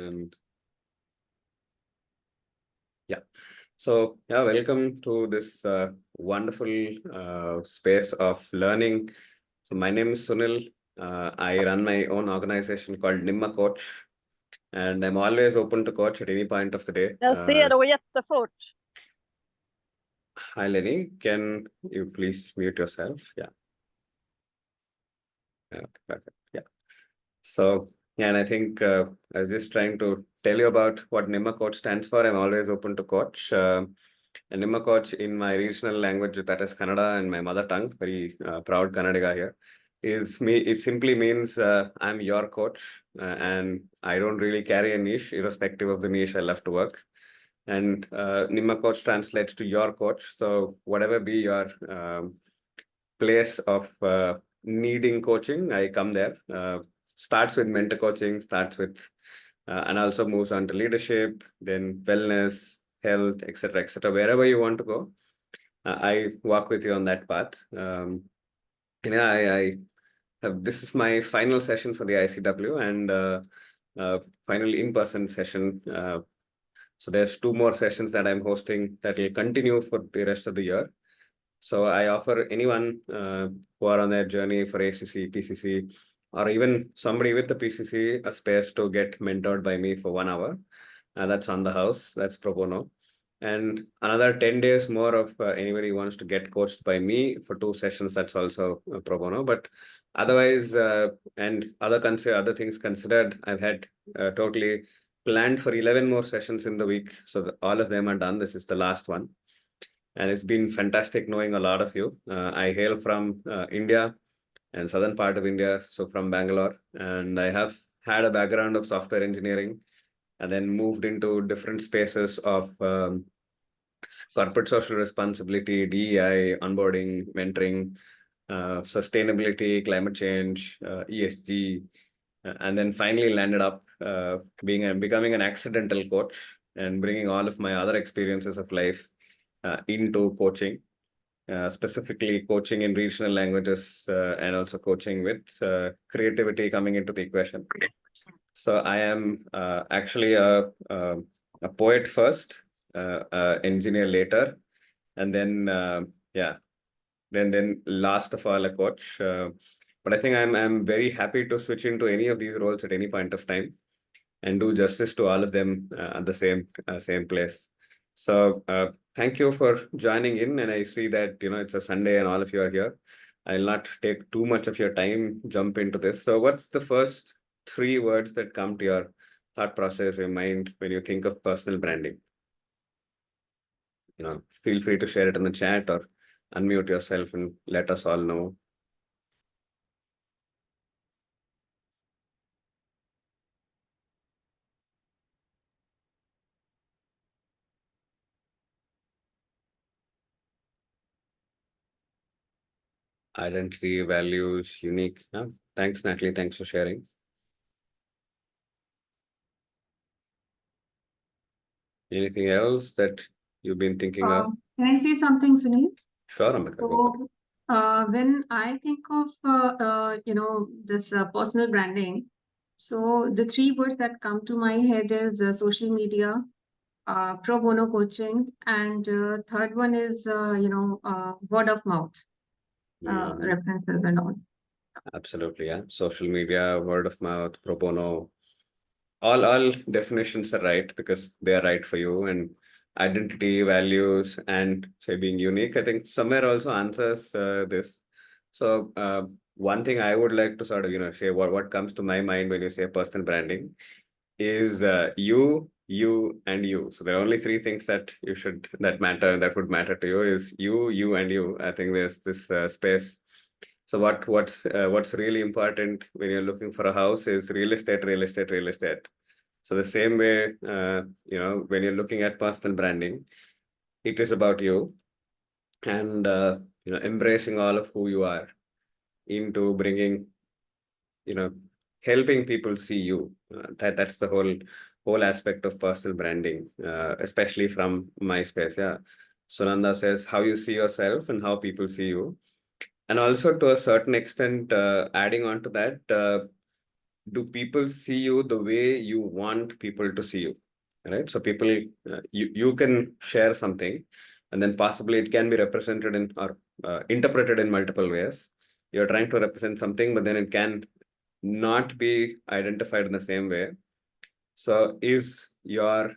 And yeah, so yeah, welcome to this wonderful space of learning. So my name is Sunil. I run my own organization called NimmaCoach, and I'm always open to coach at any point of the day. Jag ser då jättefort. Hi Lenny, can you please mute yourself? Yeah. Okay, perfect. Yeah. So yeah, and I think I was just trying to tell you about what NimmaCoach stands for. I'm always open to coach. And NimmaCoach in my regional language, that is Kannada and my mother tongue, very proud Kannadiga here, is me. It simply means I'm your coach, and I don't really carry a niche, irrespective of the niche. I love to work. And NimmaCoach translates to your coach. So whatever be your place of needing coaching, I come there. Starts with mentor coaching, starts with and also moves on to leadership, then wellness, health, etc., etc. Wherever you want to go, I walk with you on that path. And yeah, I have, this is my final session for the ICW and final in-person session. So there's 2 more sessions that I'm hosting that will continue for the rest of the year. So I offer anyone who are on their journey for ACC, PCC, or even somebody with the PCC a space to get mentored by me for 1 hour. That's on the house, that's pro bono. And another 10 days more of anybody who wants to get coached by me for 2 sessions, that's also pro bono. But otherwise, and other things considered, I've had totally planned for 11 more sessions in the week. So all of them are done. This is the last one. And it's been fantastic knowing a lot of you. I hail from India and southern part of India, so from Bangalore, and I have had a background of software engineering and then moved into different spaces of corporate social responsibility, DEI, onboarding, mentoring, sustainability, climate change, ESG, and then finally landed up becoming an accidental coach and bringing all of my other experiences of life into coaching, specifically coaching in regional languages and also coaching with creativity coming into the equation. So I am actually a poet first, engineer later, and then then last of all a coach. But I think I'm very happy to switch into any of these roles at any point of time and do justice to all of them at the same place. So thank you for joining in, and I see that it's a Sunday and all of you are here. I'll not take too much of your time, jump into this. So what's the first 3 words that come to your thought process, your mind when you think of personal branding? Feel free to share it in the chat or unmute yourself and let us all know. Identity, values, unique. Thanks, Natalie. Thanks for sharing. Anything else that you've been thinking of? Can I say something, Sunil? Sure, Ambika. So, when I think of this personal branding, so the 3 words that come to my head is social media, pro bono coaching, and third one is word of mouth references and all. Absolutely, yeah. Social media, word of mouth, pro bono. All definitions are right because they are right for you, and identity, values, and say being unique, I think somewhere also answers this. So one thing I would like to sort of share what comes to my mind when you say personal branding is you, and you. So there are only 3 things that would matter to you is you, and you. I think there's this space. So what's really important when you're looking for a house is real estate, real estate, real estate. So the same way, when you're looking at personal branding, it is about you and, embracing all of who you are into bringing, helping people see you. That's the whole aspect of personal branding, especially from my space. Yeah. Sunanda says how you see yourself and how people see you. And also to a certain extent, adding on to that, do people see you the way you want people to see you, right? So people, you can share something, and then possibly it can be represented in or interpreted in multiple ways. You're trying to represent something, but then it can not be identified in the same way. So is your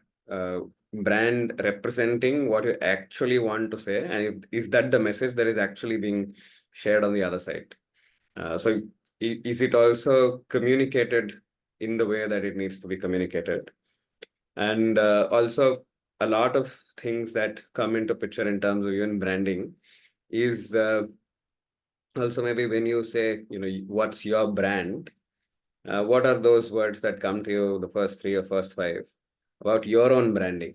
brand representing what you actually want to say, and is that the message that is actually being shared on the other side? So is it also communicated in the way that it needs to be communicated? And also a lot of things that come into picture in terms of even branding is also maybe when you say, what's your brand? What are those words that come to you, the first three or first five, about your own branding?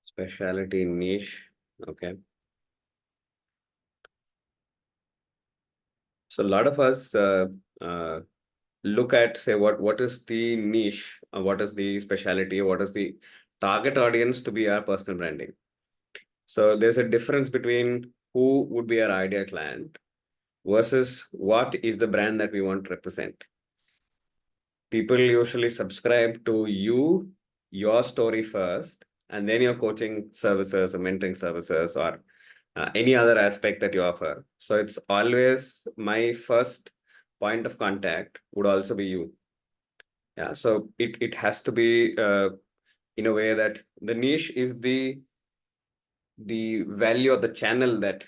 Specialty, niche. Okay. So a lot of us uh, look at, say, what is the niche, what is the specialty, what is the target audience to be our personal branding. So there's a difference between who would be our ideal client versus what is the brand that we want to represent. People usually subscribe to you, your story first, and then your coaching services or mentoring services or any other aspect that you offer. So it's always my first point of contact would also be you. Yeah, so it has to be in a way that the niche is the value of the channel that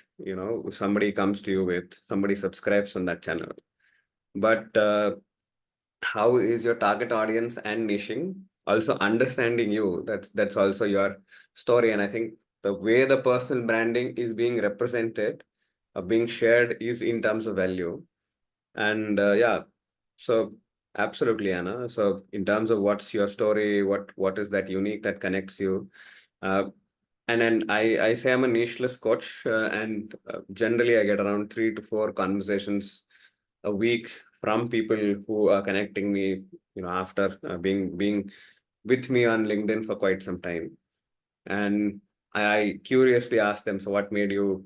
somebody comes to you with, somebody subscribes on that channel. But how is your target audience and niching also understanding you? That's also your story. And I think the way the personal branding is being represented, being shared, is in terms of value. And yeah, so absolutely, Anna. So in terms of what's your story, what is that unique that connects you? Uh, and then I say I'm a nicheless coach, and generally I get around 3 to 4 conversations a week from people who are connecting me, after being with me on LinkedIn for quite some time. And I curiously ask them, so what made you,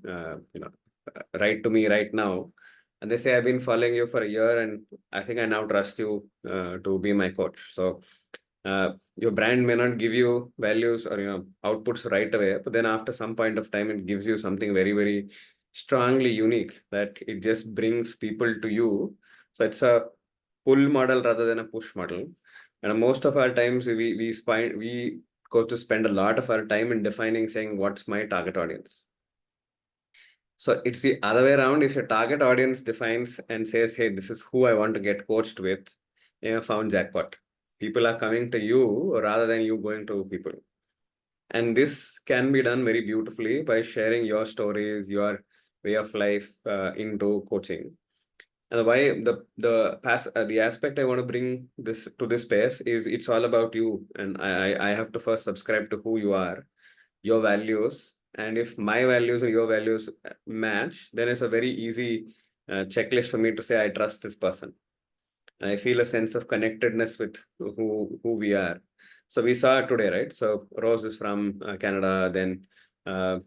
write to me right now? And they say, I've been following you for a year, and I think I now trust you to be my coach. So your brand may not give you values or outputs right away, but then after some point of time, it gives you something very, very strongly unique that it just brings people to you. So it's a pull model rather than a push model. And most of our times we go to spend a lot of our time in defining, saying what's my target audience. So it's the other way around. If your target audience defines and says, hey, this is who I want to get coached with, found jackpot. People are coming to you rather than you going to people. And this can be done very beautifully by sharing your stories, your way of life into coaching. And why the aspect I want to bring this to this space is it's all about you. And I have to first subscribe to who you are, your values. And if my values and your values match, then it's a very easy checklist for me to say, I trust this person. And I feel a sense of connectedness with who we are. So we saw today, right? So Rose is from Canada, then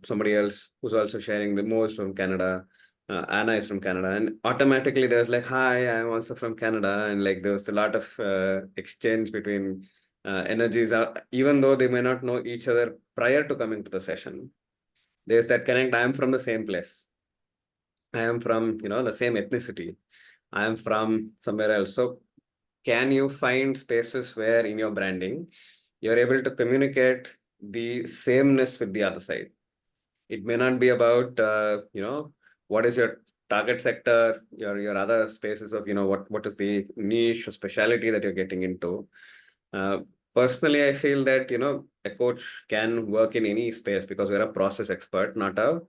somebody else who's also sharing the Mo is from Canada, Anna is from Canada, and automatically there's like, hi, I'm also from Canada, and like there was a lot of exchange between energies, even though they may not know each other prior to coming to the session. There's that connect. I am from the same place. I am from the same ethnicity. I am from somewhere else. So can you find spaces where in your branding you're able to communicate the sameness with the other side? It may not be about what is your target sector, your other spaces of what is the niche or specialty that you're getting into. uh, Personally, I feel that a coach can work in any space because we're a process expert, not a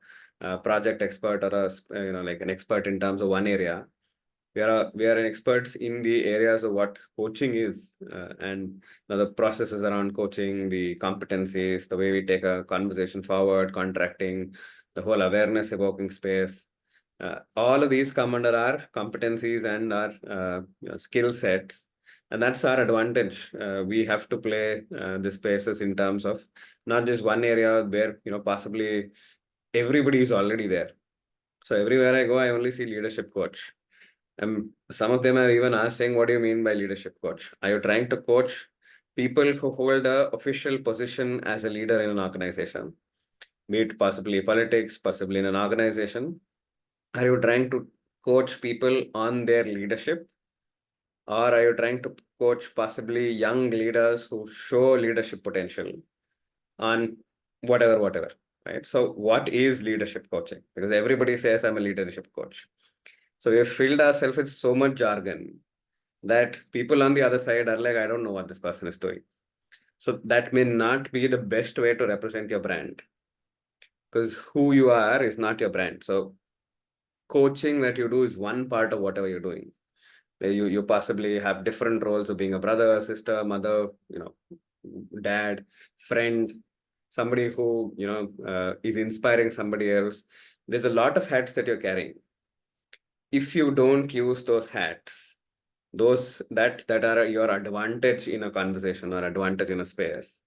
project expert or a like an expert in terms of one area. We are experts in the areas of what coaching is, and the processes around coaching, the competencies, the way we take a conversation forward, contracting, the whole awareness evoking space. All of these come under our competencies and our skill sets, and that's our advantage. We have to play the spaces in terms of not just one area where possibly everybody is already there. So everywhere I go, I only see leadership coach. Some of them are even asked saying, "What do you mean by leadership coach? Are you trying to coach people who hold a official position as a leader in an organization, be it possibly politics, possibly in an organization? Are you trying to coach people on their leadership, or are you trying to coach possibly young leaders who show leadership potential on whatever, right? So what is leadership coaching? Because everybody says I'm a leadership coach. So we've filled ourselves with so much jargon that people on the other side are like, I don't know what this person is doing. So that may not be the best way to represent your brand, because who you are is not your brand. So coaching that you do is one part of whatever you're doing. You possibly have different roles of being a brother, sister, mother, dad, friend, somebody who is inspiring somebody else. There's a lot of hats that you're carrying. If you don't use those hats, those that are your advantage in a conversation or advantage in a space,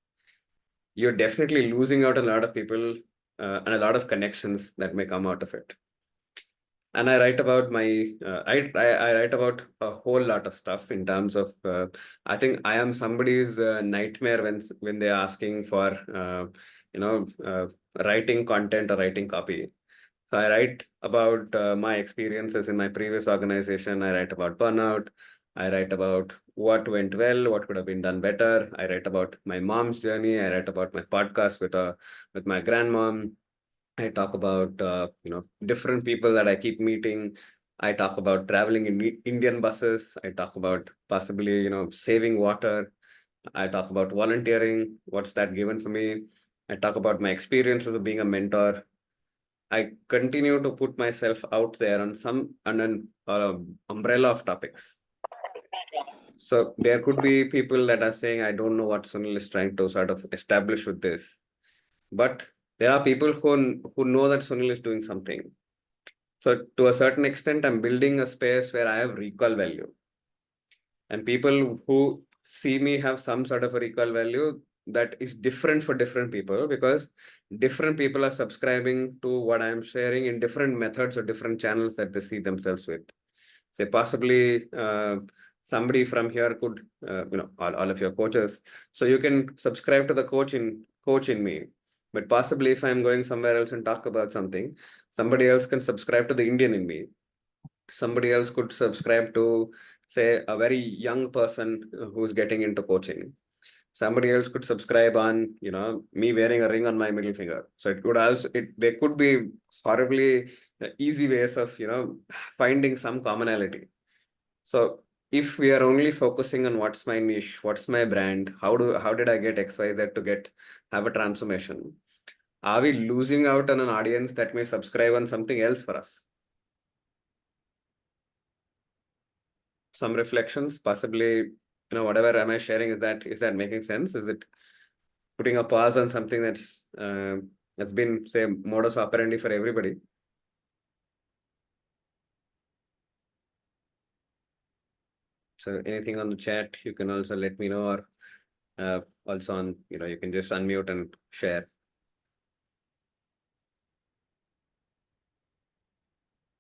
you're definitely losing out a lot of people and a lot of connections that may come out of it. And I write about I write about a whole lot of stuff in terms of I think I am somebody's nightmare when they're asking for you know uh, writing content or writing copy. So I write about my experiences in my previous organization. I write about burnout. I write about what went well, what could have been done better. I write about my mom's journey. I write about my podcast with my grandmom. I talk about different people that I keep meeting. I talk about traveling in Indian buses. I talk about possibly saving water. I talk about volunteering. What's that given for me? I talk about my experiences of being a mentor. I continue to put myself out there on an umbrella of topics. So there could be people that are saying, I don't know what Sunil is trying to sort of establish with this. But there are people who know that Sunil is doing something. So to a certain extent, I'm building a space where I have recall value. And people who see me have some sort of a recall value that is different for different people, because different people are subscribing to what I'm sharing in different methods or different channels that they see themselves with. Say possibly somebody from here could, all of your coaches. So you can subscribe to the coach in me. But possibly if I'm going somewhere else and talk about something, somebody else can subscribe to the Indian in me. Somebody else could subscribe to, say, a very young person who's getting into coaching. Somebody else could subscribe on, me wearing a ring on my middle finger. So it could also, there could be horribly easy ways of, finding some commonality. So if we are only focusing on what's my niche, what's my brand, how did I get XYZ to have a transformation? Are we losing out on an audience that may subscribe on something else for us? Some reflections, possibly, whatever am I sharing, is that making sense? Is it putting a pause on something that's been, say, modus operandi for everybody? So anything on the chat, you can also let me know, or also on, you can just unmute and share.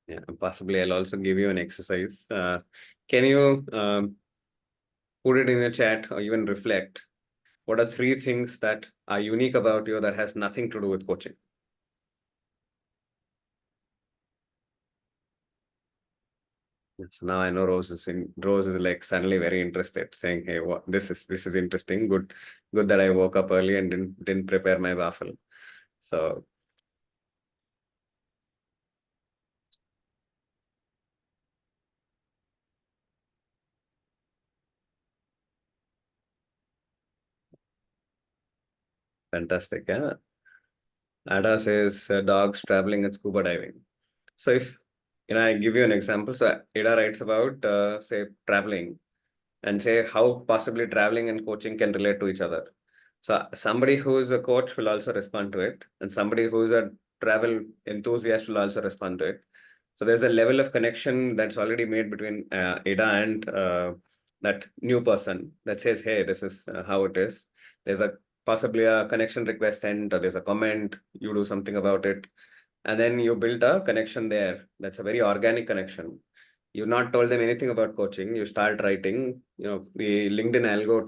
Yeah, and possibly I'll also give you an exercise. Can you put it in the chat or even reflect? What are 3 things that are unique about you that has nothing to do with coaching? So now I know Rose is like suddenly very interested, saying, "Hey, what this is interesting. Good that I woke up early and didn't prepare my waffle." So fantastic. Yeah. Ada says dogs traveling and scuba diving. So if I give you an example, so Ada writes about say traveling and say how possibly traveling and coaching can relate to each other. So somebody who is a coach will also respond to it, and somebody who is a travel enthusiast will also respond to it. So there's a level of connection that's already made between Ada and that new person that says, hey, this is how it is. There's a possibly a connection request sent, or there's a comment, you do something about it. And then you build a connection there. That's a very organic connection. You've not told them anything about coaching. You start writing, the LinkedIn algo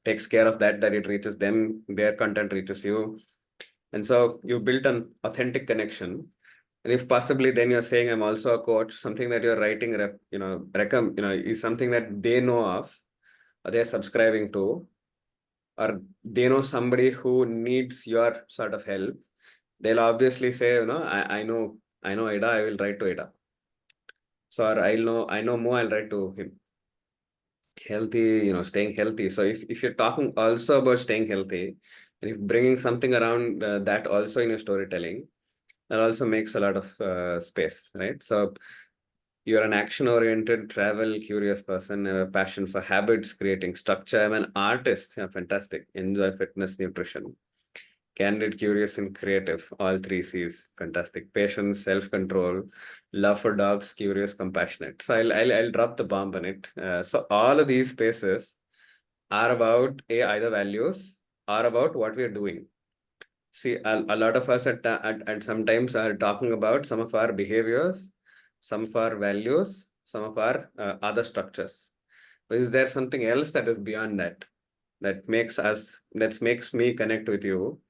takes care of that it reaches them, their content reaches you. And so you built an authentic connection. And if possibly, then you're saying, I'm also a coach, something that you're writing, is something that they know of, or they're subscribing to, or they know somebody who needs your sort of help. They'll obviously say, I know Ida, I will write to Ida. So or I know Mo, I'll write to him. Healthy, staying healthy. So if you're talking also about staying healthy, and if bringing something around that also in your storytelling, that also makes a lot of space, right? So you're an action-oriented, travel-curious person, a passion for habits, creating structure. I'm an artist. Yeah, fantastic. Enjoy fitness, nutrition. Candid, curious, and creative. All three C's. Fantastic. Patience, self-control, love for dogs, curious, compassionate. So I'll drop the bomb on it. So all of these spaces are about either values or about what we're doing. See, a lot of us at sometimes are talking about some of our behaviors, some of our values, some of our other structures. But is there something else that is beyond that makes me connect with you?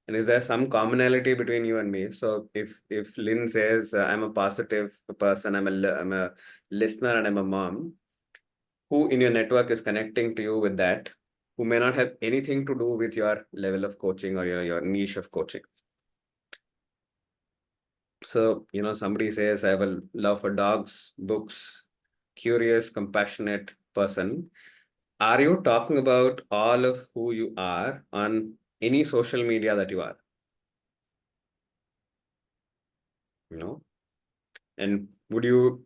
And is there some commonality between you and me? So if Lynn says I'm a positive person, I'm a listener, and I'm a mom, who in your network is connecting to you with that, who may not have anything to do with your level of coaching or your niche of coaching? So, somebody says, I have a love for dogs, books, curious, compassionate person. Are you talking about all of who you are on any social media that you are? And would you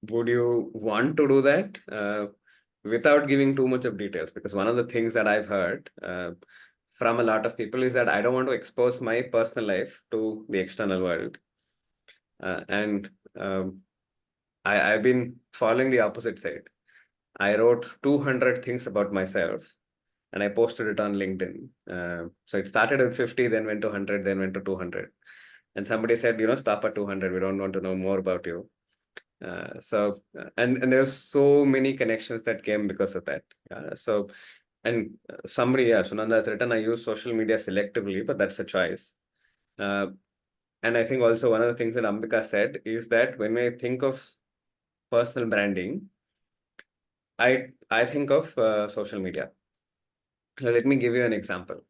want to do that without giving too much of details? Because one of the things that I've heard from a lot of people is that I don't want to expose my personal life to the external world. And I've been following the opposite side. I wrote 200 things about myself and I posted it on LinkedIn. So it started with 50, then went to 100, then went to 200. And somebody said, stop at 200. We don't want to know more about you. And there's so many connections that came because of that. Somebody, Sunanda has written, I use social media selectively, but that's a choice. And I think also one of the things that Ambika said is that when I think of personal branding, I think of social media. Now, let me give you an example.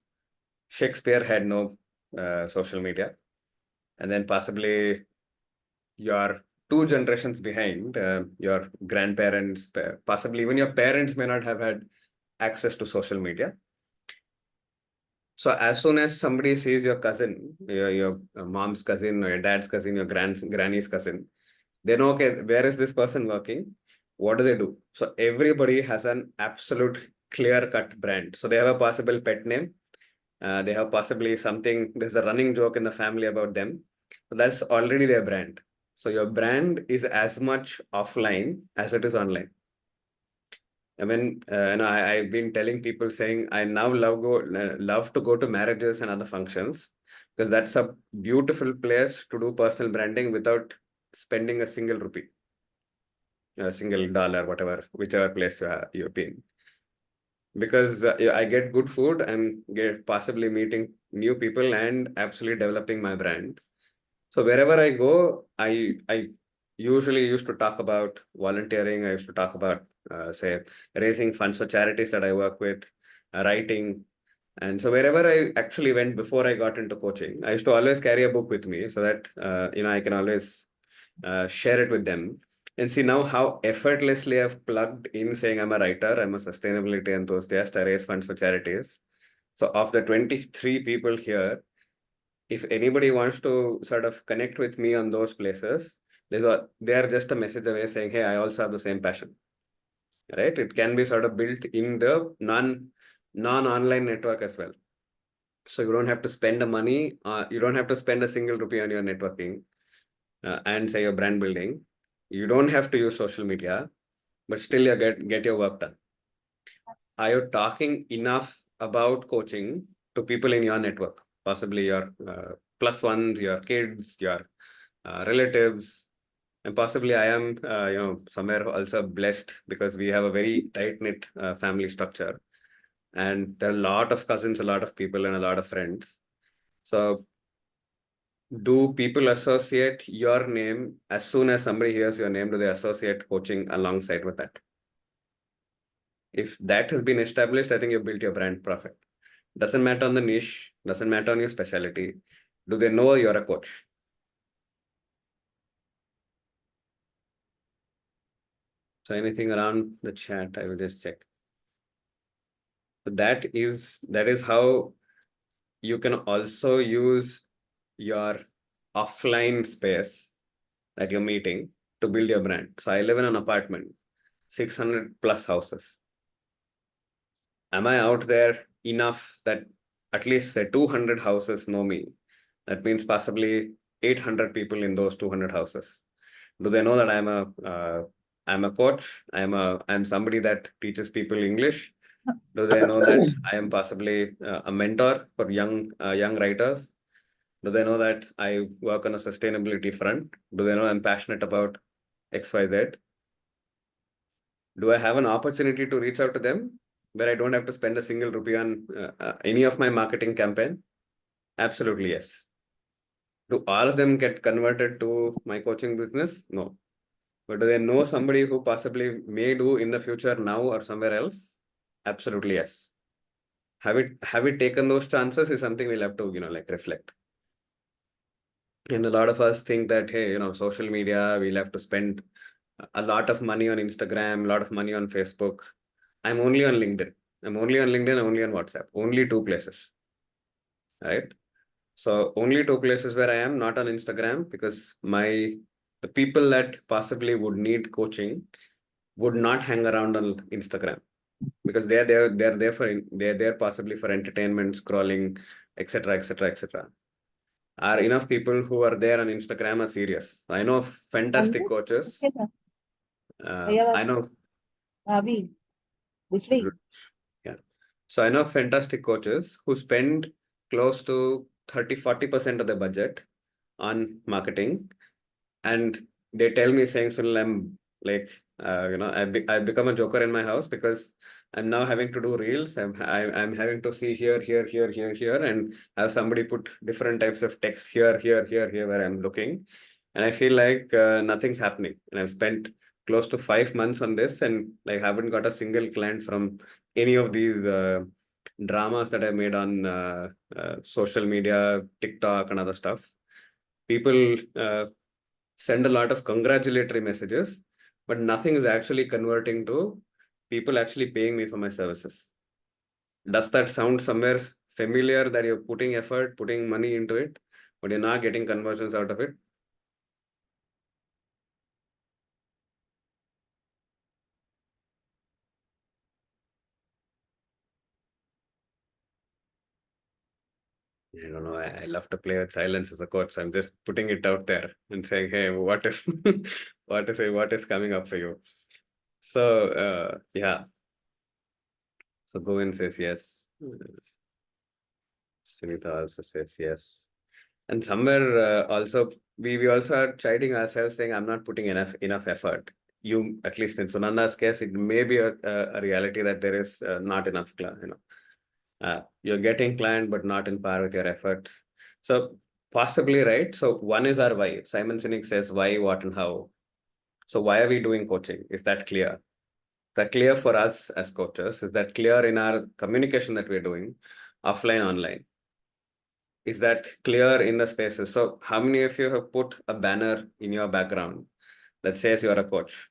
Shakespeare had no social media, and then possibly your two generations behind, your grandparents, possibly even your parents may not have had access to social media. So as soon as somebody sees your cousin, your mom's cousin, or your dad's cousin, your granny's cousin, they know, okay, where is this person working? What do they do? So everybody has an absolute clear-cut brand. So they have a possible pet name. They have possibly something, there's a running joke in the family about them. So that's already their brand. So your brand is as much offline as it is online. I mean, I've been telling people saying I now love to go to marriages and other functions because that's a beautiful place to do personal branding without spending a single rupee, a single dollar, whichever place you've been. Because I get good food and get possibly meeting new people and absolutely developing my brand. So wherever I go, I usually used to talk about volunteering. I used to talk about, say, raising funds for charities that I work with, writing. And so wherever I actually went before I got into coaching, I used to always carry a book with me so that, I can always share it with them. And see now how effortlessly I've plugged in saying I'm a writer, I'm a sustainability enthusiast, I raise funds for charities. So of the 23 people here, if anybody wants to sort of connect with me on those places, they are just a message away saying, hey, I also have the same passion, right? It can be sort of built in the non-online network as well. So you don't have to spend the money, you don't have to spend a single rupee on your networking. and say your brand building, you don't have to use social media, but still you get your work done. Are you talking enough about coaching to people in your network, possibly your plus ones, your kids, your relatives, and possibly I am, somewhere also blessed because we have a very tight knit family structure, and there are a lot of cousins, a lot of people, and a lot of friends. So, do people associate your name as soon as somebody hears your name? Do they associate coaching alongside with that? If that has been established, I think you've built your brand perfect. Doesn't matter on the niche, doesn't matter on your specialty. Do they know you're a coach? So anything around the chat, I will just check. So that is how you can also use your offline space that you're meeting to build your brand. So I live in an apartment, 600 plus houses. Am I out there enough that at least say 200 houses know me? That means possibly 800 people in those 200 houses. Do they know that I'm a coach? I'm somebody that teaches people English. Do they know that I am possibly a mentor for young writers? Do they know that I work on a sustainability front? Do they know I'm passionate about XYZ? Do I have an opportunity to reach out to them where I don't have to spend a single rupee on any of my marketing campaign? Absolutely, yes. Do all of them get converted to my coaching business? No. But do they know somebody who possibly may do in the future now or somewhere else? Absolutely, yes. Have we taken those chances is something we'll have to, like reflect. And a lot of us think that, hey, social media, we'll have to spend a lot of money on Instagram, a lot of money on Facebook. I'm only on LinkedIn. I'm only on LinkedIn, only on WhatsApp, only two places, right? So only two places where I am, not on Instagram, because the people that possibly would need coaching would not hang around on Instagram because they're there possibly for entertainment, scrolling, etc., etc., etc. Are enough people who are there on Instagram are serious. I know fantastic coaches. I know. Yeah. So I know fantastic coaches who spend close to 30-40% of their budget on marketing. And they tell me saying, Sunil, I'm like, I've become a joker in my house because I'm now having to do reels. I'm having to see here, here, here, here, here, and have somebody put different types of text here, here, here, here, where I'm looking. And I feel like nothing's happening. And I've spent close to 5 months on this and like haven't got a single client from any of these dramas that I made on social media, TikTok, and other stuff. People send a lot of congratulatory messages, but nothing is actually converting to people actually paying me for my services. Does that sound somewhere familiar that you're putting effort, putting money into it, but you're not getting conversions out of it? I don't know. I love to play with silence as a coach. So I'm just putting it out there and saying, hey, what is what is coming up for you? So yeah. So Govind says yes. Sunita also says yes. And somewhere also we also are chiding ourselves saying I'm not putting enough effort. You, at least in Sunanda's case, it may be a reality that there is not enough, you're getting client but not in par with your efforts. So possibly right. So one is our why. Simon Sinek says why, what, and how. So why are we doing coaching? Is that clear? Is that clear for us as coaches? Is that clear in our communication that we're doing, offline, online? Is that clear in the spaces? So how many of you have put a banner in your background that says you're a coach?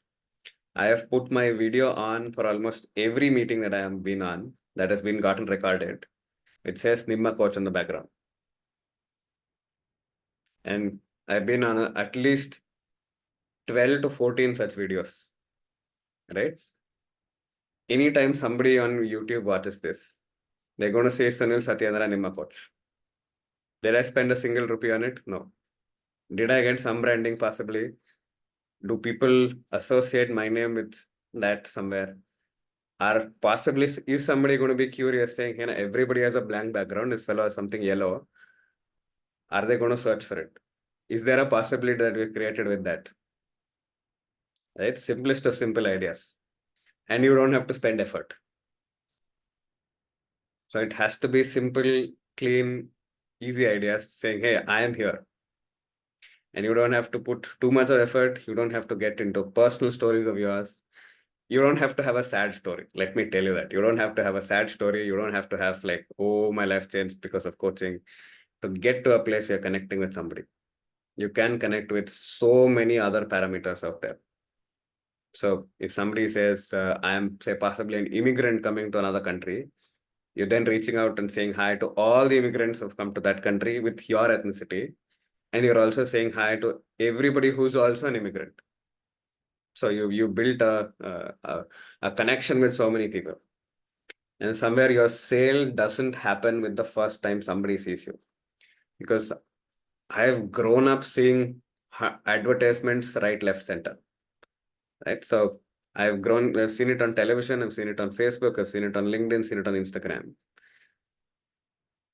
I have put my video on for almost every meeting that I have been on that has been gotten recorded. It says NimmaCoach in the background. And I've been on at least 12 to 14 such videos, right? Anytime somebody on YouTube watches this, they're going to say Sunil Satyendra NimmaCoach. Did I spend a single rupee on it? No. Did I get some branding possibly? Do people associate my name with that somewhere? Or possibly is somebody going to be curious saying, hey, everybody has a blank background, this fellow has something yellow. Are they going to search for it? Is there a possibility that we created with that? Right? Simplest of simple ideas. And you don't have to spend effort. So it has to be simple, clean, easy ideas saying, hey, I am here. And you don't have to put too much of effort. You don't have to get into personal stories of yours. You don't have to have a sad story. Let me tell you that. You don't have to have a sad story. You don't have to have like, oh, my life changed because of coaching. To get to a place you're connecting with somebody. You can connect with so many other parameters out there. So if somebody says, I am, say, possibly an immigrant coming to another country, you're then reaching out and saying hi to all the immigrants who've come to that country with your ethnicity. And you're also saying hi to everybody who's also an immigrant. So you built a connection with so many people. And somewhere your sale doesn't happen with the first time somebody sees you. Because I've grown up seeing advertisements right, left, center. Right. So I've seen it on television, I've seen it on Facebook, I've seen it on LinkedIn, seen it on Instagram.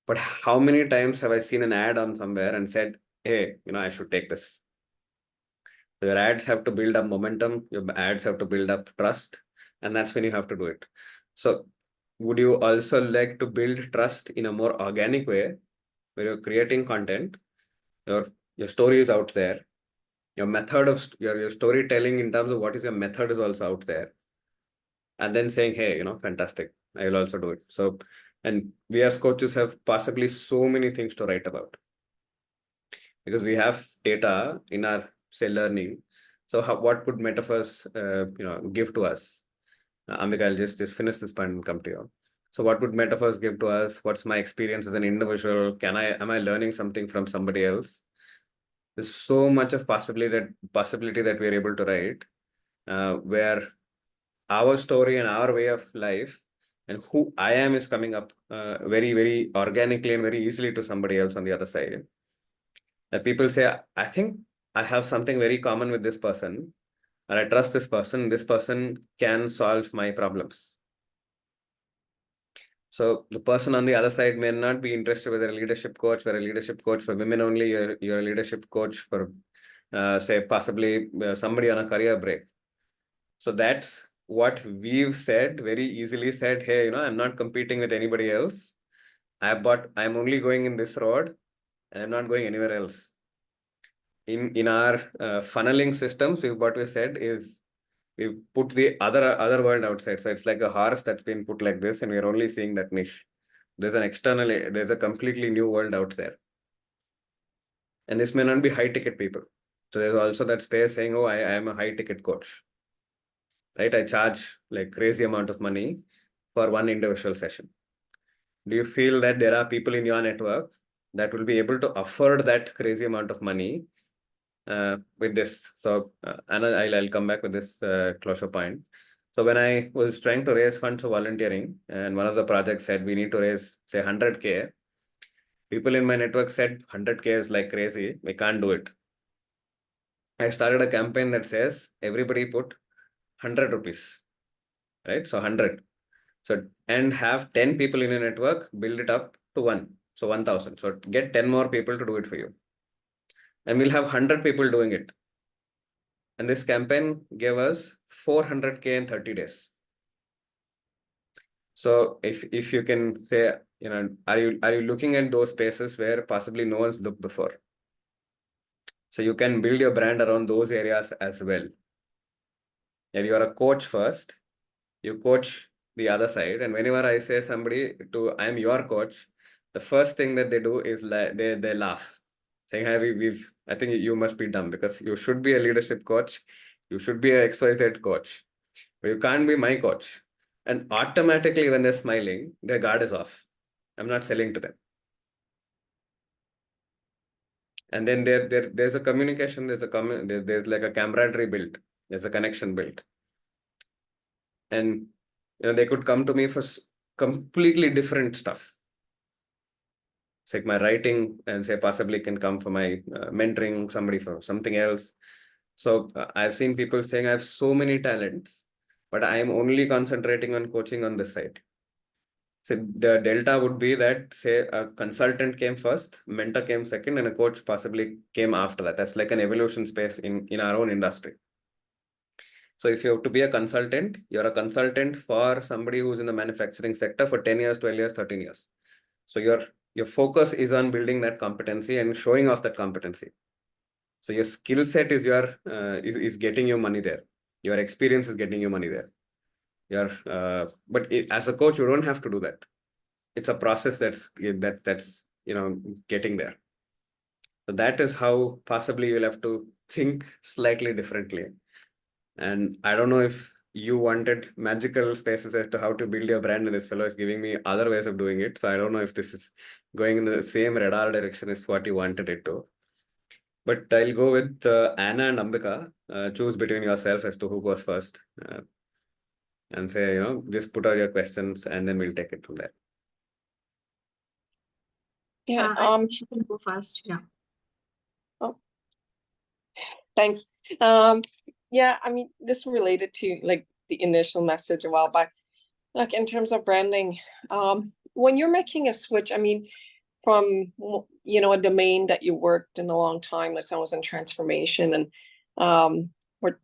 But how many times have I seen an ad on somewhere and said, hey, I should take this? Your ads have to build up momentum, your ads have to build up trust, and that's when you have to do it. So would you also like to build trust in a more organic way where you're creating content, your story is out there, your method of your storytelling in terms of what is your method is also out there, and then saying, hey, fantastic, I will also do it. So, and we as coaches have possibly so many things to write about because we have data in our, say, learning. So what would metaphors give to us? Ambika, I'll just finish this point and come to you. So what would metaphors give to us? What's my experience as an individual? Am I learning something from somebody else? There's so much of possibility that we're able to write, where our story and our way of life and who I am is coming up very, very organically and very easily to somebody else on the other side. That people say, I think I have something very common with this person, and I trust this person. This person can solve my problems. So the person on the other side may not be interested whether a leadership coach, whether a leadership coach for women only, you're a leadership coach for, say, possibly somebody on a career break. So that's what we've said, very easily said, hey, I'm not competing with anybody else. I'm only going in this road and I'm not going anywhere else. In our funneling systems, what we said is we put the other world outside. So it's like a horse that's been put like this, and we're only seeing that niche. There's a completely new world out there. And this may not be high ticket people. So there's also that space saying, oh, I am a high ticket coach. Right? I charge like crazy amount of money for one individual session. Do you feel that there are people in your network that will be able to afford that crazy amount of money with this? So, and I'll come back with this closure point. So when I was trying to raise funds for volunteering, and one of the projects said we need to raise, say, 100K, people in my network said 100K is like crazy. We can't do it. I started a campaign that says everybody put 100 rupees, right? So 100. So, and have 10 people in your network, build it up to 1. So 1,000. So get 10 more people to do it for you. And we'll have 100 people doing it. And this campaign gave us 400K in 30 days. So if you can say, are you looking at those spaces where possibly no one's looked before? So you can build your brand around those areas as well. If you are a coach first, you coach the other side. And whenever I say somebody I'm your coach, the first thing that they do is they laugh, saying, hey, I think you must be dumb because you should be a leadership coach. You should be an XYZ coach. But you can't be my coach. And automatically when they're smiling, their guard is off. I'm not selling to them. And then there's a communication, there's like a camaraderie built. There's a connection built. And they could come to me for completely different stuff. It's like my writing and say possibly can come from my mentoring somebody for something else. So I've seen people saying I have so many talents, but I am only concentrating on coaching on this side. So the delta would be that say a consultant came first, mentor came second, and a coach possibly came after that. That's like an evolution space in our own industry. So if you have to be a consultant, you're a consultant for somebody who's in the manufacturing sector for 10 years, 12 years, 13 years. So your focus is on building that competency and showing off that competency. So your skill set is is getting you money there. Your experience is getting you money there. As a coach, you don't have to do that. It's a process that's getting there. So that is how possibly you'll have to think slightly differently. And I don't know if you wanted magical spaces as to how to build your brand, and this fellow is giving me other ways of doing it. So I don't know if this is going in the same radar direction as what you wanted it to. But I'll go with Anna and Ambika. Choose between yourselves as to who goes first. And say, just put out your questions and then we'll take it from there. Yeah, I think she can go first. Yeah. thanks. Yeah, I mean, this related to like the initial message a while back. Like in terms of branding, when you're making a switch, I mean, from a domain that you worked in a long time, let's say I was in transformation and or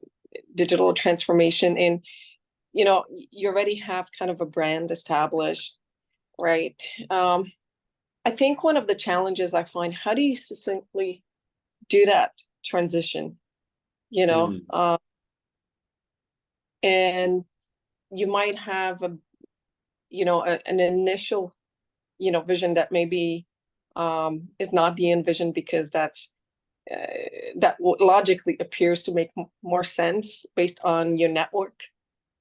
digital transformation, and you already have kind of a brand established, right? I think one of the challenges I find, how do you succinctly do that transition? And you might have an initial vision that maybe is not the end vision, because that logically appears to make more sense based on your network.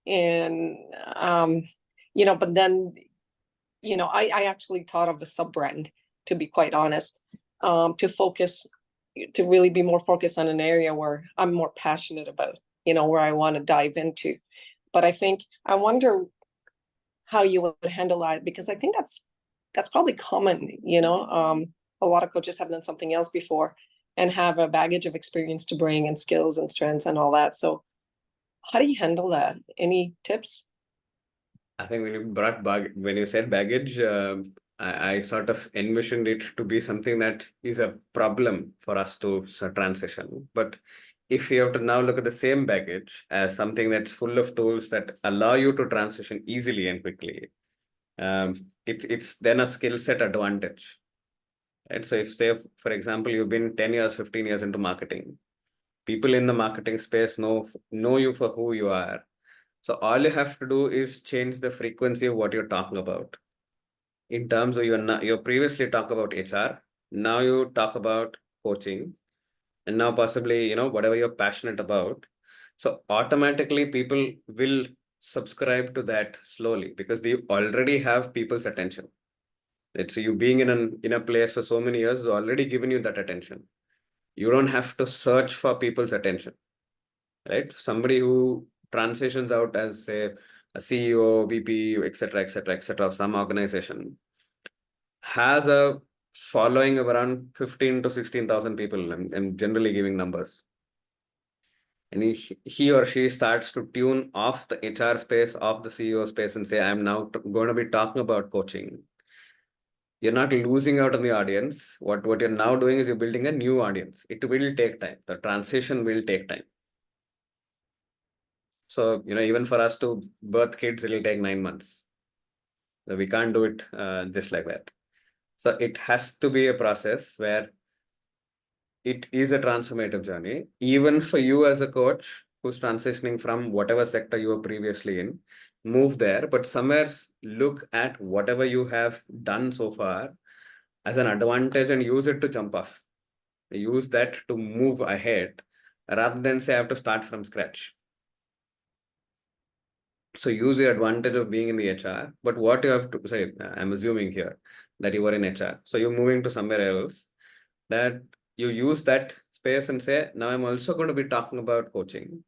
And but then I actually thought of a sub brand, to be quite honest, to really be more focused on an area where I'm more passionate about, where I want to dive into. But I wonder how you would handle that, because I think that's probably common. A lot of coaches have done something else before and have a baggage of experience to bring, and skills and strengths and all that. So how do you handle that? Any tips? I think when you said baggage, I sort of envisioned it to be something that is a problem for us to transition. But if you have to now look at the same baggage as something that's full of tools that allow you to transition easily and quickly, it's then a skill set advantage. Right? So if, say, for example, you've been 10 years, 15 years into marketing, people in the marketing space know you for who you are. So all you have to do is change the frequency of what you're talking about. In terms of you previously talk about HR, now you talk about coaching, and now possibly, whatever you're passionate about. So automatically people will subscribe to that slowly, because they already have people's attention. Let's say you being in a place for so many years has already given you that attention. You don't have to search for people's attention, right? Somebody who transitions out as, say, a CEO, VP, etc., etc., etc. of some organization has a following of around 15 to 16,000 people. I'm generally giving numbers. And he or she starts to tune off the HR space, off the CEO space, and say, I'm now going to be talking about coaching. You're not losing out on the audience. What you're now doing is you're building a new audience. It will take time. The transition will take time. So, even for us to birth kids, it'll take 9 months. So we can't do it just like that. So it has to be a process where it is a transformative journey, even for you as a coach who's transitioning from whatever sector you were previously in, move there, but somewhere look at whatever you have done so far as an advantage and use it to jump off. Use that to move ahead rather than say I have to start from scratch. So use the advantage of being in the HR, but what you have to say, I'm assuming here that you were in HR. So you're moving to somewhere else, that you use that space and say, now I'm also going to be talking about coaching.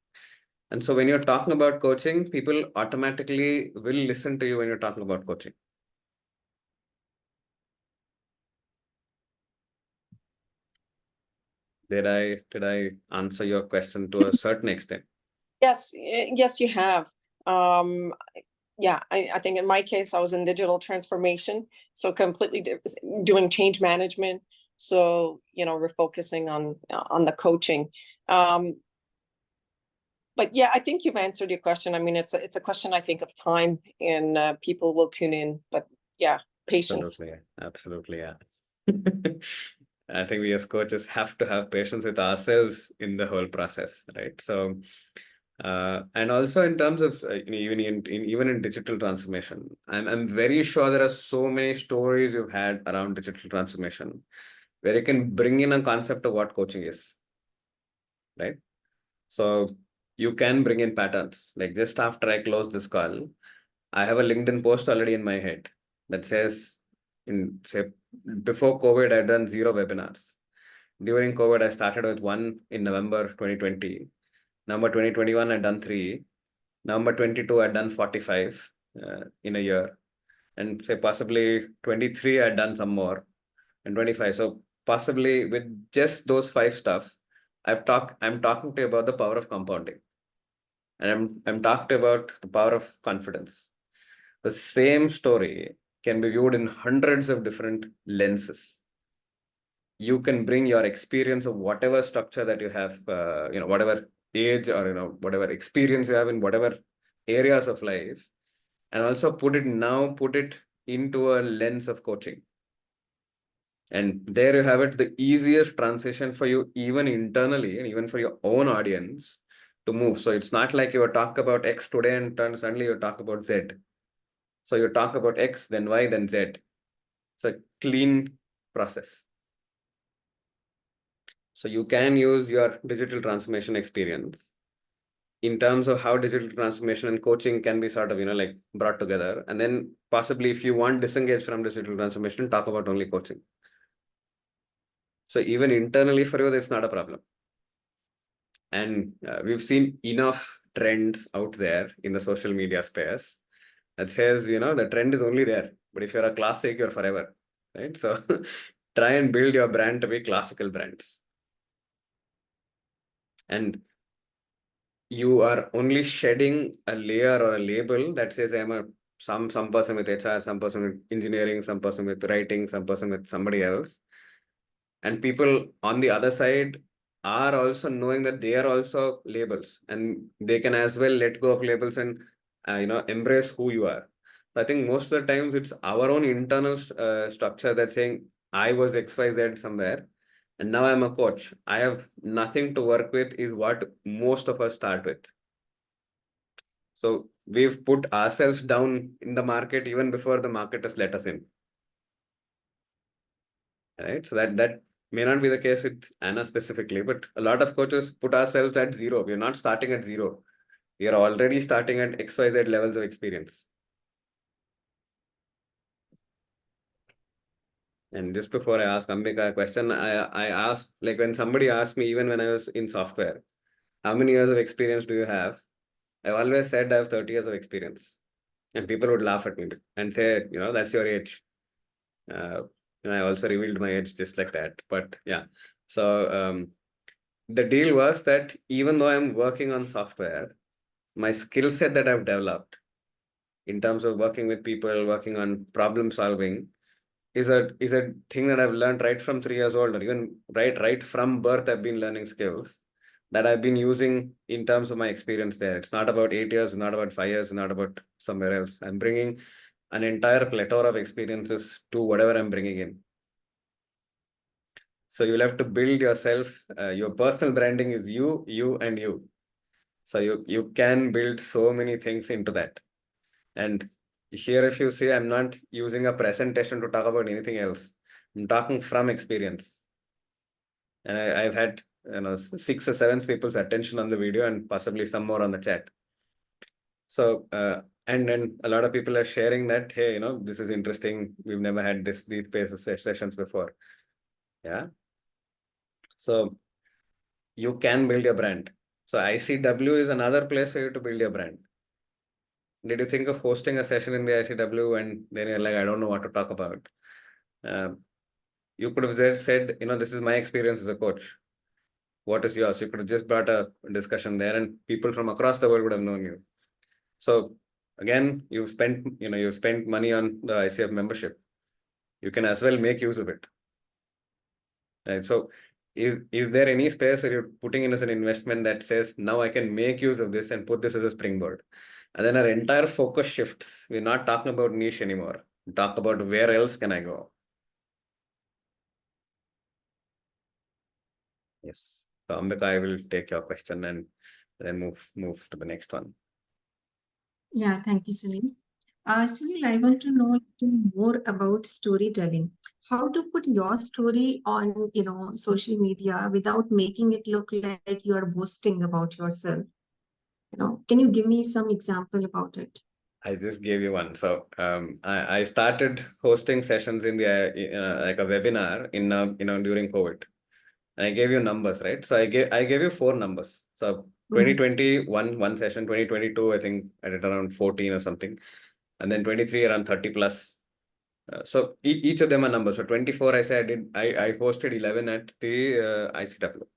And so when you're talking about coaching, people automatically will listen to you when you're talking about coaching. Did I answer your question to a certain extent? Yes, yes, you have. Yeah, I think in my case, I was in digital transformation, so completely doing change management. So, refocusing on the coaching. But yeah, I think you've answered your question. I mean, it's a question, I think, of time, and people will tune in. But yeah, patience. Absolutely, yeah. I think we as coaches have to have patience with ourselves in the whole process, right? So, and also in terms of even in digital transformation, I'm very sure there are so many stories you've had around digital transformation where you can bring in a concept of what coaching is, right? So you can bring in patterns. Like just after I close this call, I have a LinkedIn post already in my head that says, before COVID, I'd done 0 webinars. During COVID, I started with 1 in November 2020. November 2021, I'd done 3. November 22, I'd done 45 in a year. And say possibly 23, I'd done some more. And 25. So possibly with just those 5 stuff, I'm talking to you about the power of compounding. And I'm talking about the power of confidence. The same story can be viewed in hundreds of different lenses. You can bring your experience of whatever structure that you have, whatever age or, whatever experience you have in whatever areas of life, and also put it into a lens of coaching. And there you have it, the easiest transition for you, even internally and even for your own audience to move. So it's not like you talk about X today and suddenly you talk about Z. So you talk about X, then Y, then Z. It's a clean process. So you can use your digital transformation experience in terms of how digital transformation and coaching can be sort of, like brought together. And then possibly if you want disengage from digital transformation, talk about only coaching. So even internally for you, that's not a problem. And we've seen enough trends out there in the social media space that says, the trend is only there. But if you're a classic, you're forever, right? So try and build your brand to be classical brands. And you are only shedding a layer or a label that says I'm some person with HR, some person with engineering, some person with writing, some person with somebody else. And people on the other side are also knowing that they are also labels, and they can as well let go of labels and embrace who you are. I think most of the times it's our own internal structure that's saying I was XYZ somewhere and now I'm a coach. I have nothing to work with is what most of us start with. So we've put ourselves down in the market even before the market has let us in. Right. So that may not be the case with Anna specifically, but a lot of coaches put ourselves at 0. We're not starting at 0. We are already starting at XYZ levels of experience. And just before I ask Ambika a question, I asked, like when somebody asked me, even when I was in software, how many years of experience do you have? I always said I have 30 years of experience. And people would laugh at me and say, that's your age. And I also revealed my age just like that. But yeah, so the deal was that even though I'm working on software, my skill set that I've developed in terms of working with people, working on problem solving, is a thing that I've learned right from 3 years old, or even right from birth. I've been learning skills that I've been using in terms of my experience there. It's not about 8 years, it's not about 5 years, it's not about somewhere else. I'm bringing an entire plethora of experiences to whatever I'm bringing in. So you'll have to build yourself. Your personal branding is you, and you. So you can build so many things into that. And here, if you see, I'm not using a presentation to talk about anything else. I'm talking from experience. And I've had 6 or 7 people's attention on the video and possibly some more on the chat. So and then a lot of people are sharing that, hey, this is interesting. We've never had these sessions before. Yeah. So you can build your brand. So ICW is another place for you to build your brand. Did you think of hosting a session in the ICW and then you're like, I don't know what to talk about? You could have said, this is my experience as a coach. what is yours? You could have just brought a discussion there and people from across the world would have known you. So again, you've spent money on the ICF membership. You can as well make use of it. Right. So is there any space that you're putting in as an investment that says, now I can make use of this and put this as a springboard? And then our entire focus shifts. We're not talking about niche anymore. We talk about where else can I go? Yes. So Ambika, I will take your question and then move to the next one. Yeah, thank you, Sunil. Sunil, I want to know a little more about storytelling. How to put your story on, social media without making it look like you are boasting about yourself. Can you give me some example about it? I just gave you one. So I started hosting sessions in the like a webinar in during COVID. And I gave you numbers, right? So I gave you 4 numbers. So 2021 one session, 2022 I think I did around 14 or something, and then 23 around 30 plus. So each of them are numbers. So 24 I said I hosted 11 at the ICW.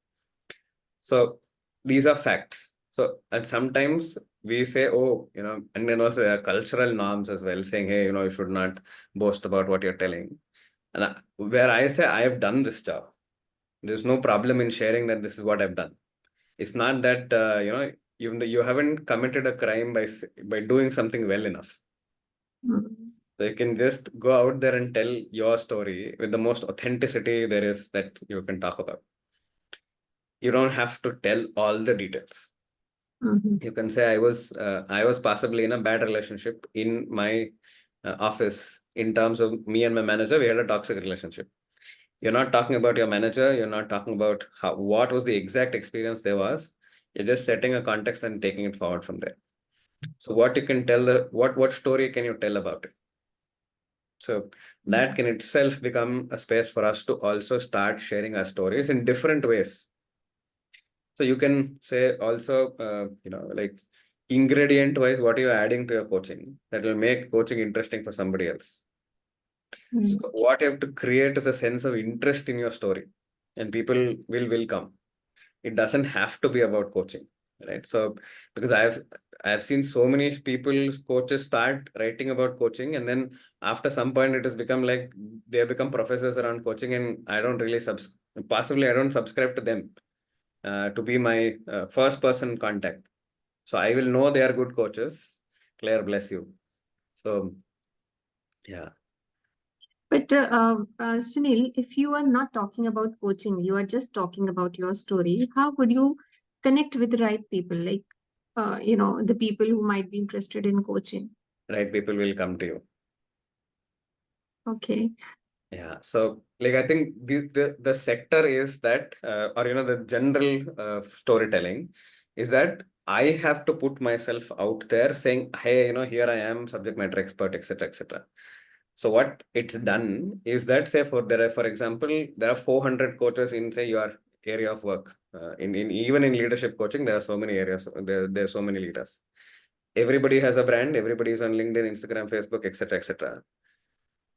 So these are facts. So and sometimes we say, oh, and then also there are cultural norms as well, saying, hey, you should not boast about what you're telling. And where I say I have done this job, there's no problem in sharing that this is what I've done. It's not that you haven't committed a crime by doing something well enough. So you can just go out there and tell your story with the most authenticity there is that you can talk about. You don't have to tell all the details. You can say I was possibly in a bad relationship in my office. In terms of me and my manager, we had a toxic relationship. You're not talking about your manager. You're not talking about what was the exact experience there was. You're just setting a context and taking it forward from there. So what you can tell, what story can you tell about it? So that can itself become a space for us to also start sharing our stories in different ways. So you can say also, like ingredient wise, what you're adding to your coaching that will make coaching interesting for somebody else. So what you have to create is a sense of interest in your story, and people will come. It doesn't have to be about coaching, right? So because I've seen so many people, coaches start writing about coaching, and then after some point it has become like they have become professors around coaching, and I don't really possibly I don't subscribe to them to be my first person contact. So I will know they are good coaches. Claire, bless you. So yeah. But Sunil, if you are not talking about coaching, you are just talking about your story, how would you connect with the right people? Like, the people who might be interested in coaching. Right people will come to you. Okay. Yeah. So like I think the sector is that or the general storytelling is that I have to put myself out there saying, hey, here I am, subject matter expert, etc., etc. So what it's done is that say for example, there are 400 coaches in say your area of work. In even in leadership coaching, there are so many areas. There are so many leaders. Everybody has a brand. Everybody is on LinkedIn, Instagram, Facebook, etc., etc.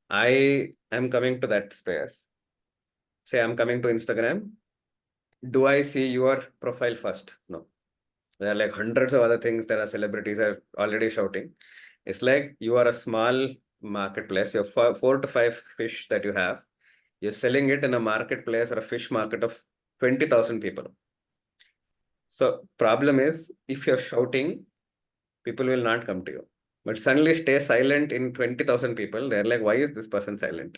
I am coming to that space. Say I'm coming to Instagram. Do I see your profile first? No. There are like hundreds of other things that are celebrities are already shouting. It's like you are a small marketplace. You have 4 to 5 fish that you have. You're selling it in a marketplace or a fish market of 20,000 people. So problem is if you're shouting, people will not come to you. But suddenly stay silent in 20,000 people. They're like, why is this person silent?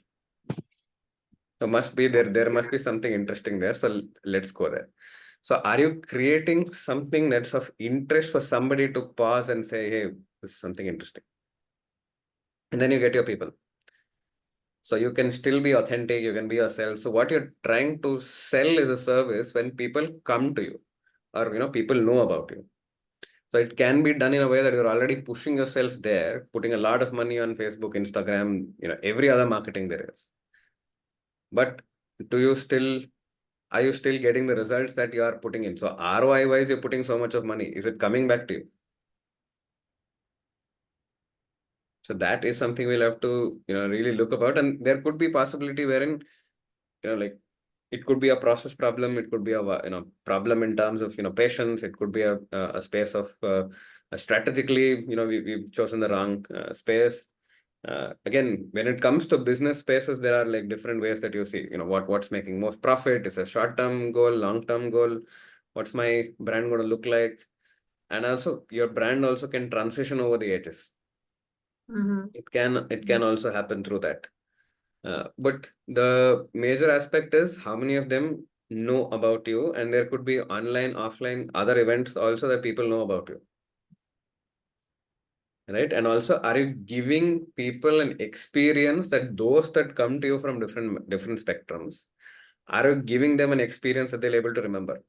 So there must be something interesting there. So let's go there. So are you creating something that's of interest for somebody to pause and say, hey, this is something interesting? And then you get your people. So you can still be authentic, you can be yourself. So what you're trying to sell is a service when people come to you or people know about you. So it can be done in a way that you're already pushing yourself there, putting a lot of money on Facebook, Instagram, every other marketing there is. But are you still getting the results that you are putting in? So ROI wise, you're putting so much of money. Is it coming back to you? So that is something we'll have to, really look about. And there could be possibility wherein, like it could be a process problem. It could be a problem in terms of patience. It could be a space of strategically we've chosen the wrong space. Again, when it comes to business spaces, there are like different ways that you see what's making most profit. Is a short-term goal, long-term goal. What's my brand going to look like? And also your brand also can transition over the ages. It can also happen through that. But the major aspect is how many of them know about you, and there could be online, offline, other events also that people know about you. Right. And also, are you giving people an experience that those that come to you from different spectrums, are you giving them an experience that they'll able to remember?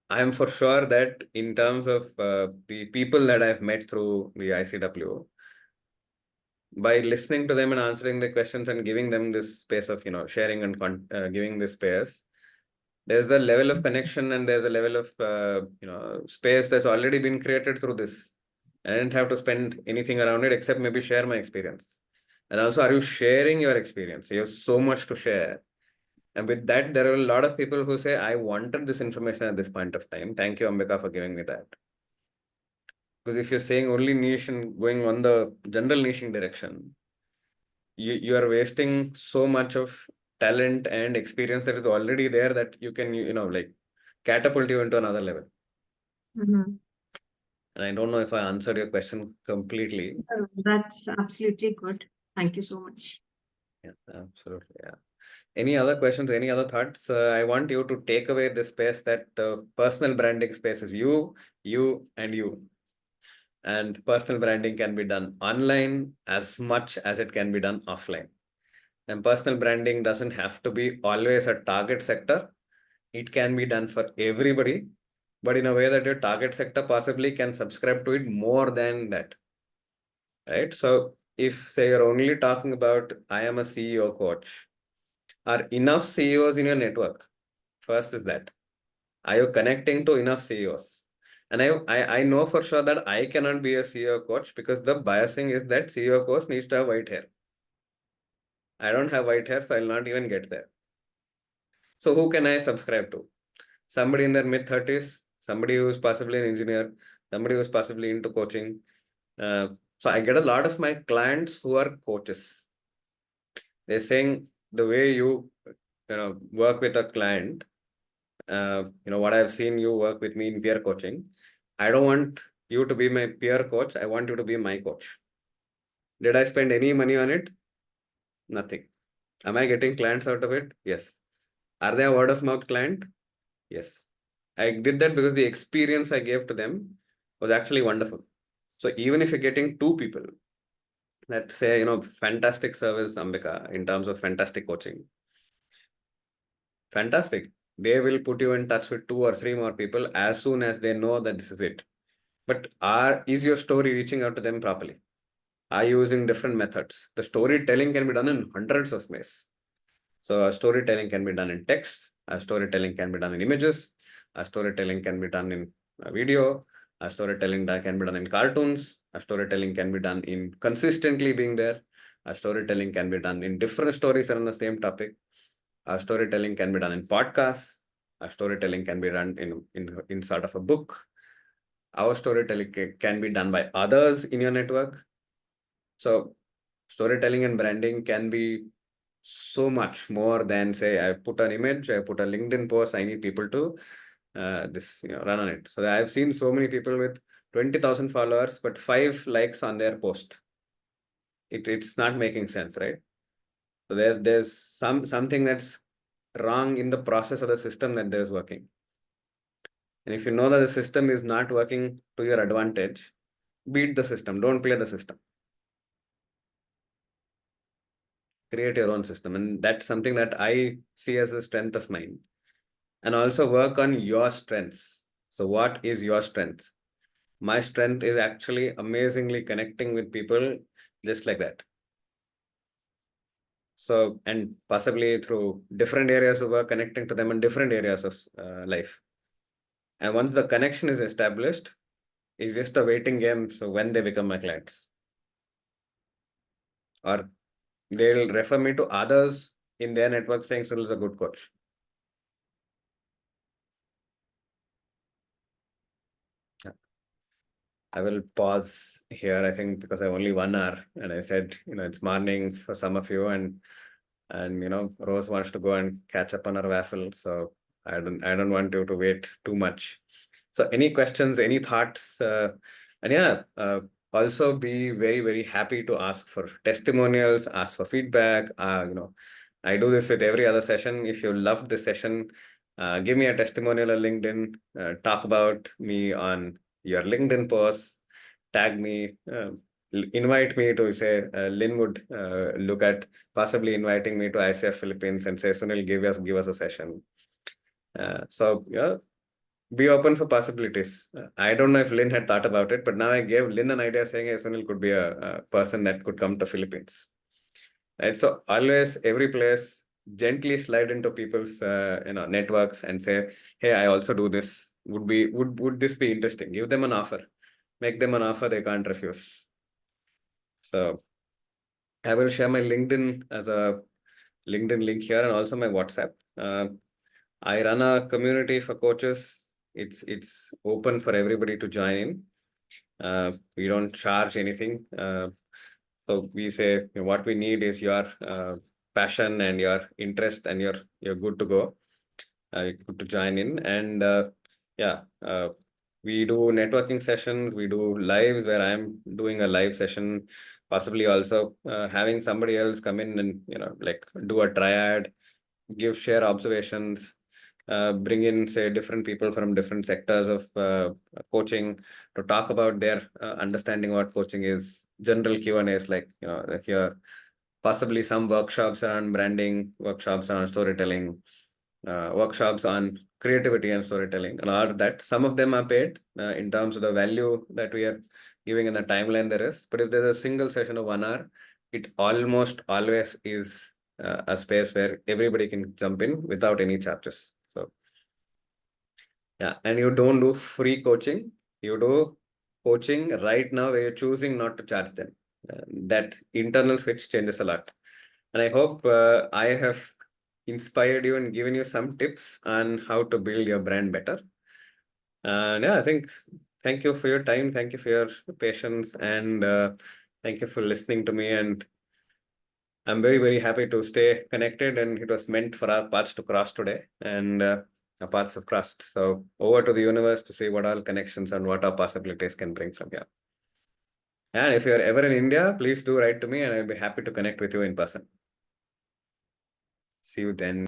I am for sure that in terms of the people that I've met through the ICW, by listening to them and answering the questions and giving them this space of sharing and giving this space, there's a level of connection and there's a level of space that's already been created through this. I didn't have to spend anything around it except maybe share my experience. And also, are you sharing your experience? You have so much to share. And with that, there are a lot of people who say, I wanted this information at this point of time. Thank you, Ambika, for giving me that. Because if you're saying only niche and going on the general niching direction, you are wasting so much of talent and experience that is already there that you can like catapult you into another level. And I don't know if I answered your question completely. That's absolutely good. Thank you so much. Yeah, absolutely. Yeah. Any other questions? Any other thoughts? I want you to take away this space that the personal branding space is you, and you. And personal branding can be done online as much as it can be done offline. And personal branding doesn't have to be always a target sector. It can be done for everybody, but in a way that your target sector possibly can subscribe to it more than that. Right? So if say you're only talking about, I am a CEO coach, are enough CEOs in your network? First is that. Are you connecting to enough CEOs? And I know for sure that I cannot be a CEO coach because the biasing is that CEO coach needs to have white hair. I don't have white hair, so I'll not even get there. So who can I subscribe to? Somebody in their mid-30s, somebody who's possibly an engineer, somebody who's possibly into coaching. So I get a lot of my clients who are coaches. They're saying the way you work with a client, what I've seen you work with me in peer coaching. I don't want you to be my peer coach. I want you to be my coach. Did I spend any money on it? Nothing. Am I getting clients out of it? Yes. Are they a word of mouth client? Yes. I did that because the experience I gave to them was actually wonderful. So even if you're getting 2 people, let's say, fantastic service, Ambika, in terms of fantastic coaching, fantastic. They will put you in touch with 2 or 3 more people as soon as they know that this is it. But is your story reaching out to them properly? Are you using different methods? The storytelling can be done in hundreds of ways. So storytelling can be done in text, storytelling can be done in images, storytelling can be done in video, storytelling that can be done in cartoons, storytelling can be done in consistently being there, storytelling can be done in different stories around the same topic, storytelling can be done in podcasts, storytelling can be done in sort of a book. Our storytelling can be done by others in your network. So storytelling and branding can be so much more than say, I put an image, I put a LinkedIn post, I need people to run on it. So I've seen so many people with 20,000 followers, but 5 likes on their post. It's not making sense, right? So there's something that's wrong in the process of the system that there's working. And if you know that the system is not working to your advantage, beat the system, don't play the system. Create your own system. And that's something that I see as a strength of mine. And also work on your strengths. So what is your strength? My strength is actually amazingly connecting with people just like that. So, and possibly through different areas of work, connecting to them in different areas of life. And once the connection is established, it's just a waiting game. So when they become my clients, or they'll refer me to others in their network saying Sunil is a good coach. I will pause here, I think, because I have only 1 hour, and I said, it's morning for some of you, and Rose wants to go and catch up on her waffle, so I don't want you to wait too much. So any questions, any thoughts, and yeah, also be very, very happy to ask for testimonials, ask for feedback. I do this with every other session. If you loved the session, give me a testimonial on LinkedIn, talk about me on your LinkedIn posts, tag me, invite me to say, Lynn would look at possibly inviting me to ICF Philippines and say, Sunil, give us a session. So yeah, be open for possibilities. I don't know if Lynn had thought about it, but now I gave Lynn an idea saying, hey, Sunil could be a person that could come to Philippines. Right. So always, every place, gently slide into people's networks and say, hey, I also do this. Would this be interesting? Give them an offer. Make them an offer they can't refuse. So I will share my LinkedIn as a LinkedIn link here, and also my WhatsApp. I run a community for coaches. It's open for everybody to join in. We don't charge anything. So we say what we need is your passion and your interest, and you're good to go. You're good to join in, and we do networking sessions. We do lives where I'm doing a live session, possibly also having somebody else come in and like do a triad, share observations, bring in, say, different people from different sectors of coaching to talk about their understanding what coaching is. General Q&As, like here, possibly some workshops around branding, workshops on storytelling, workshops on creativity and storytelling, and all that. Some of them are paid in terms of the value that we are giving in the timeline there is. But if there's a single session of 1 hour, it almost always is a space where everybody can jump in without any charges. So yeah, and you don't do free coaching. You do coaching right now where you're choosing not to charge them. That internal switch changes a lot. And I hope I have inspired you and given you some tips on how to build your brand better. And yeah, I think, thank you for your time. Thank you for your patience, and thank you for listening to me. And I'm very, very happy to stay connected, and it was meant for our paths to cross today, and our paths have crossed. So over to the universe to see what all connections and what our possibilities can bring from here. And if you're ever in India, please do write to me, and I'll be happy to connect with you in person. See you then.